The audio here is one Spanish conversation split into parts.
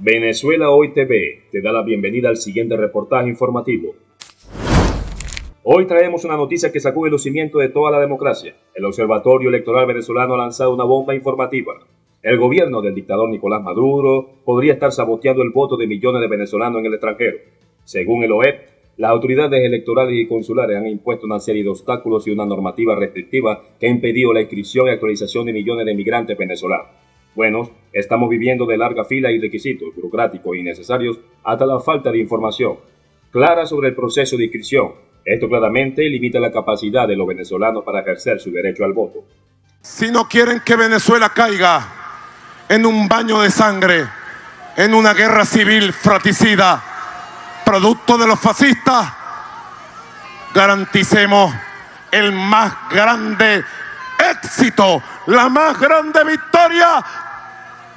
Venezuela Hoy TV te da la bienvenida al siguiente reportaje informativo. Hoy traemos una noticia que sacude los cimientos de toda la democracia. El Observatorio Electoral Venezolano ha lanzado una bomba informativa. El gobierno del dictador Nicolás Maduro podría estar saboteando el voto de millones de venezolanos en el extranjero. Según el OEP, las autoridades electorales y consulares han impuesto una serie de obstáculos y una normativa restrictiva que ha impedido la inscripción y actualización de millones de migrantes venezolanos. Bueno, estamos viviendo de larga fila y requisitos burocráticos innecesarios hasta la falta de información clara sobre el proceso de inscripción. Esto claramente limita la capacidad de los venezolanos para ejercer su derecho al voto. Si no quieren que Venezuela caiga en un baño de sangre, en una guerra civil fratricida, producto de los fascistas, garanticemos el más grande éxito, la más grande victoria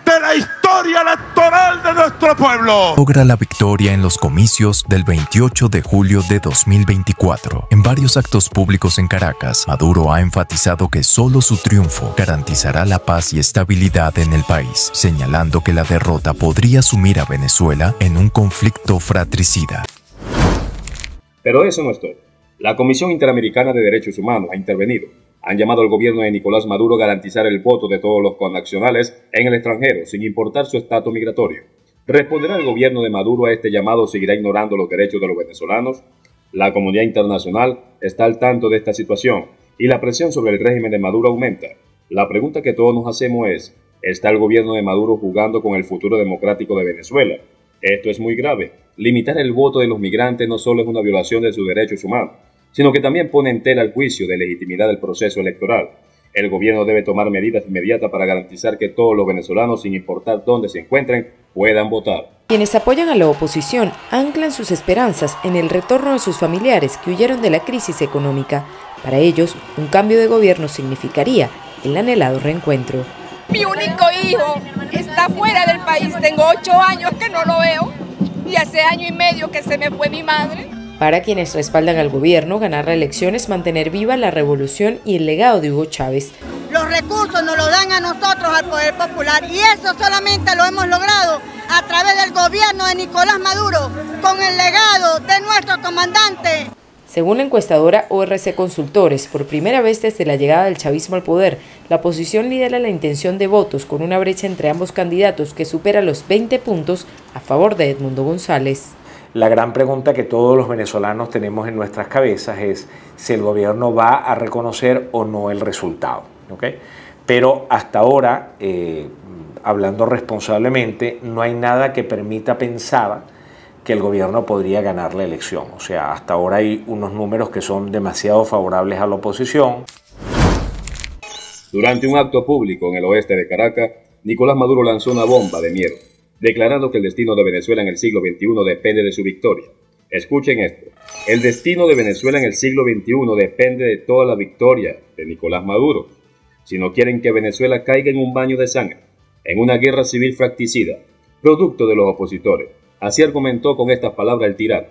de la historia electoral de nuestro pueblo. Logra la victoria en los comicios del 28 de julio de 2024. En varios actos públicos en Caracas, Maduro ha enfatizado que solo su triunfo garantizará la paz y estabilidad en el país, señalando que la derrota podría sumir a Venezuela en un conflicto fratricida. Pero eso no es todo. La Comisión Interamericana de Derechos Humanos ha intervenido. Han llamado al gobierno de Nicolás Maduro a garantizar el voto de todos los connacionales en el extranjero, sin importar su estatus migratorio. ¿Responderá el gobierno de Maduro a este llamado o seguirá ignorando los derechos de los venezolanos? La comunidad internacional está al tanto de esta situación y la presión sobre el régimen de Maduro aumenta. La pregunta que todos nos hacemos es, ¿está el gobierno de Maduro jugando con el futuro democrático de Venezuela? Esto es muy grave. Limitar el voto de los migrantes no solo es una violación de sus derechos humanos, sino que también pone en tela el juicio de legitimidad del proceso electoral. El gobierno debe tomar medidas inmediatas para garantizar que todos los venezolanos, sin importar dónde se encuentren, puedan votar. Quienes apoyan a la oposición anclan sus esperanzas en el retorno de sus familiares que huyeron de la crisis económica. Para ellos, un cambio de gobierno significaría el anhelado reencuentro. Mi único hijo está fuera del país, tengo 8 años que no lo veo y hace 1 año y medio que se me fue mi madre. Para quienes respaldan al gobierno, ganar la elección es mantener viva la revolución y el legado de Hugo Chávez. Los recursos nos los dan a nosotros, al Poder Popular, y eso solamente lo hemos logrado a través del gobierno de Nicolás Maduro, con el legado de nuestro comandante. Según la encuestadora ORC Consultores, por primera vez desde la llegada del chavismo al poder, la oposición lidera la intención de votos con una brecha entre ambos candidatos que supera los 20 puntos a favor de Edmundo González. La gran pregunta que todos los venezolanos tenemos en nuestras cabezas es si el gobierno va a reconocer o no el resultado, ¿okay? Pero hasta ahora, hablando responsablemente, no hay nada que permita pensar que el gobierno podría ganar la elección. O sea, hasta ahora hay unos números que son demasiado favorables a la oposición. Durante un acto público en el oeste de Caracas, Nicolás Maduro lanzó una bomba de miedo, declarando que el destino de Venezuela en el siglo XXI depende de su victoria. Escuchen esto. El destino de Venezuela en el siglo XXI depende de toda la victoria de Nicolás Maduro. Si no quieren que Venezuela caiga en un baño de sangre, en una guerra civil fratricida, producto de los opositores. Así argumentó con estas palabras el tirano.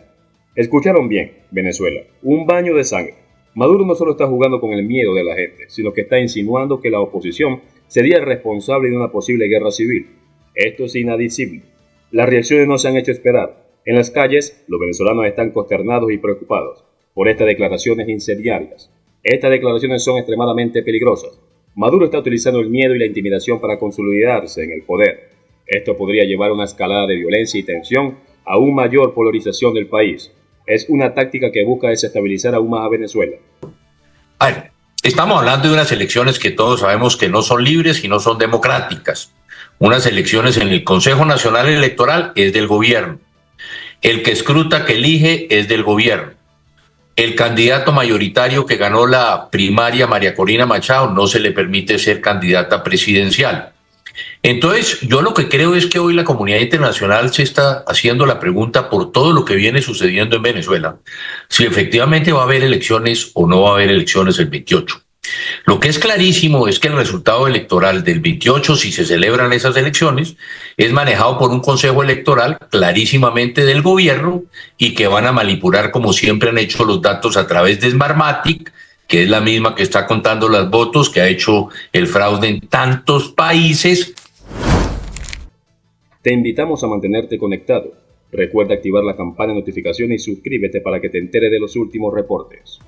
Escucharon bien, Venezuela, un baño de sangre. Maduro no solo está jugando con el miedo de la gente, sino que está insinuando que la oposición sería responsable de una posible guerra civil. Esto es inadmisible. Las reacciones no se han hecho esperar. En las calles, los venezolanos están consternados y preocupados por estas declaraciones incendiarias. Estas declaraciones son extremadamente peligrosas. Maduro está utilizando el miedo y la intimidación para consolidarse en el poder. Esto podría llevar a una escalada de violencia y tensión, a aún mayor polarización del país. Es una táctica que busca desestabilizar aún más a Venezuela. A ver, estamos hablando de unas elecciones que todos sabemos que no son libres y no son democráticas. Unas elecciones en el Consejo Nacional Electoral es del gobierno. El que escruta, que elige, es del gobierno. El candidato mayoritario que ganó la primaria, María Corina Machado, no se le permite ser candidata presidencial. Entonces, yo lo que creo es que hoy la comunidad internacional se está haciendo la pregunta por todo lo que viene sucediendo en Venezuela, si efectivamente va a haber elecciones o no va a haber elecciones el 28. Lo que es clarísimo es que el resultado electoral del 28, si se celebran esas elecciones, es manejado por un consejo electoral clarísimamente del gobierno y que van a manipular, como siempre han hecho, los datos a través de Smartmatic, que es la misma que está contando los votos, que ha hecho el fraude en tantos países. Te invitamos a mantenerte conectado. Recuerda activar la campana de notificaciones y suscríbete para que te entere de los últimos reportes.